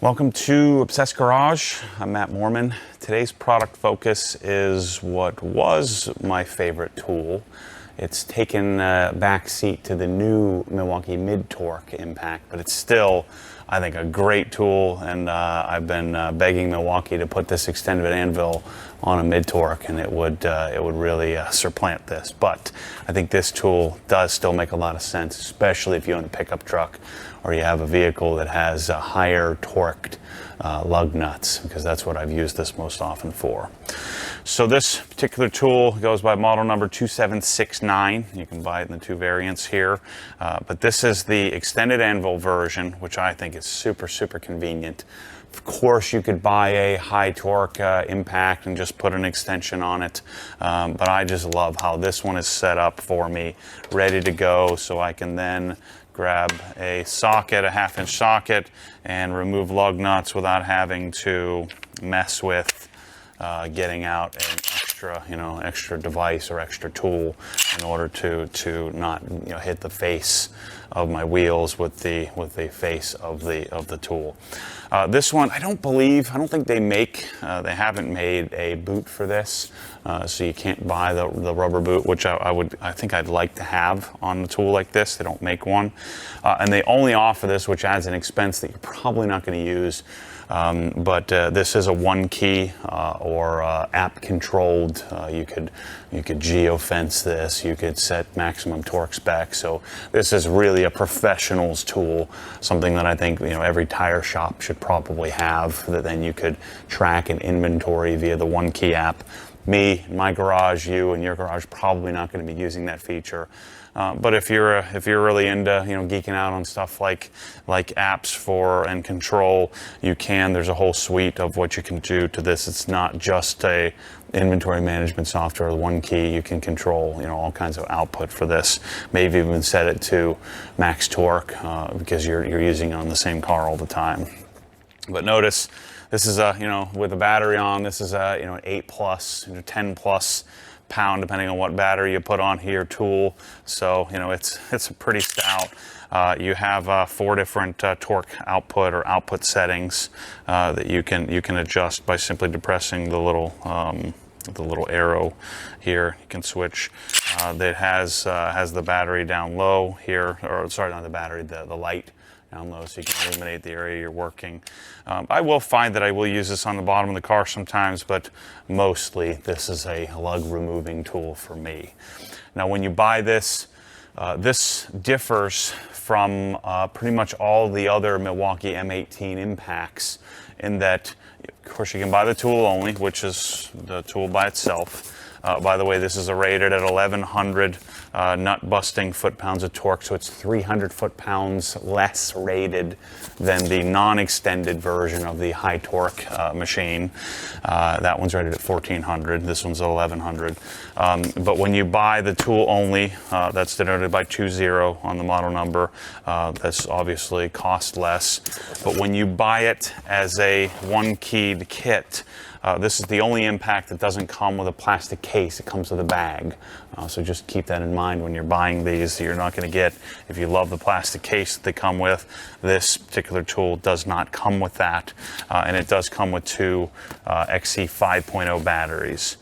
Welcome to Obsessed Garage. I'm Matt Mormon. Today's product focus is what was my favorite tool. It's taken a back seat to the new Milwaukee mid-torque impact, but it's still, I think, a great tool, and I've been begging Milwaukee to put this extended Anvil on a mid-torque, and it would really supplant this. But I think this tool does still make a lot of sense, especially if you own a pickup truck or you have a vehicle that has higher torqued lug nuts, because that's what I've used this most often for. So this particular tool goes by model number 2769. You can buy it in the two variants here, but this is the extended Anvil version, which I think is super convenient. Of course, you could buy a high torque impact and just put an extension on it, but I just love how this one is set up for me, ready to go, so I can then grab a socket, a 1/2-inch socket, and remove lug nuts without having to mess with getting out an extra device or extra tool in order to not hit the face of my wheels with the face of the tool. This one, I don't think they haven't made a boot for this, so you can't buy the rubber boot, which I think I'd like to have on a tool like this. They don't make one, and they only offer this, which adds an expense that you're probably not going to use. But this is a one key or app controlled. You could geofence this. You could set maximum torque specs. So this is really a professional's tool, something that I think every tire shop should probably have, that then you could track and inventory via the one key app. Me, my garage, you and your garage probably not going to be using that feature. But if you're really into geeking out on stuff like apps for and control, you can. There's a whole suite of what you can do to this. It's not just a inventory management software. The one key, you can control all kinds of output for this. Maybe even set it to max torque because you're using it on the same car all the time. But notice this is with a battery on. This is a an 8+, 10+ pound, depending on what battery you put on here, tool. So it's a pretty stout. You have 4 different torque output settings that you can adjust by simply depressing the little arrow here. You can switch. That has the battery down low here, or sorry, not the battery, the light down low, so you can illuminate the area you're working. I will find that I will use this on the bottom of the car sometimes, but mostly this is a lug removing tool for me. Now when you buy this, this differs from pretty much all the other Milwaukee M18 impacts in that, of course, you can buy the tool only, which is the tool by itself. By the way, this is rated at 1100 nut-busting foot-pounds of torque, so it's 300 foot-pounds less rated than the non-extended version of the high-torque machine. That one's rated at 1400. This one's at 1100. But when you buy the tool only, that's denoted by 20 on the model number. That's obviously cost less. But when you buy it as a one-keyed kit, this is the only impact that doesn't come with a plastic case. It comes with a bag. So just keep that in mind when you're buying these. You're not going to get, if you love the plastic case that they come with, this particular tool does not come with that. And it does come with 2 XC 5.0 batteries.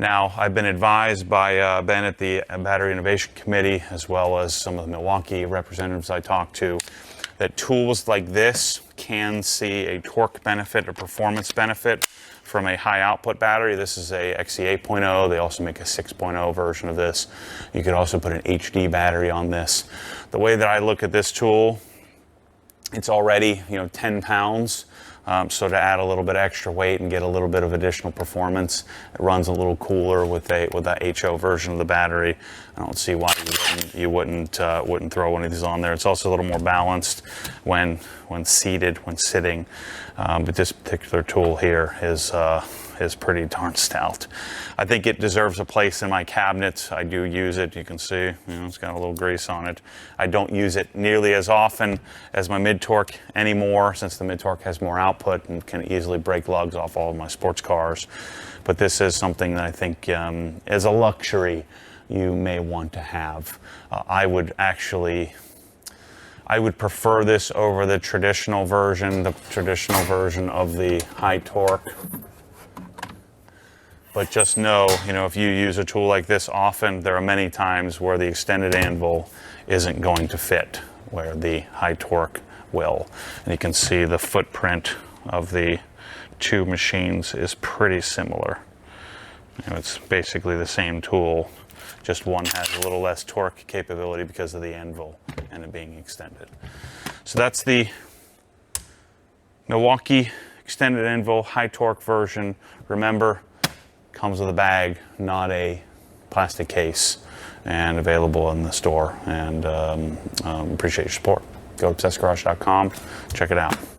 Now, I've been advised by Ben at the Battery Innovation Committee, as well as some of the Milwaukee representatives I talked to, that tools like this can see a torque benefit or performance benefit from a high output battery. This is a XC 8.0. They also make a 6.0 version of this. You could also put an HD battery on this. The way that I look at this tool, it's already 10 pounds. So to add a little bit extra weight and get a little bit of additional performance, it runs a little cooler with that HO version of the battery. I don't see why you wouldn't throw one of these on there. It's also a little more balanced when seated, when sitting. But this particular tool here is pretty darn stout. I think it deserves a place in my cabinet. I do use it. You can see, it's got a little grease on it. I don't use it nearly as often as my mid-torque anymore, since the mid-torque has more output and can easily break lugs off all of my sports cars. But this is something that I think is a luxury you may want to have. I would actually I would prefer this over the traditional version of the high torque. But just know, if you use a tool like this often, there are many times where the extended anvil isn't going to fit, where the high torque will. And you can see the footprint of the two machines is pretty similar. It's basically the same tool, just one has a little less torque capability because of the anvil and it being extended. So that's the Milwaukee extended anvil high torque version. Remember, comes with a bag, not a plastic case, and available in the store. And appreciate your support. Go to obsessedgarage.com, check it out.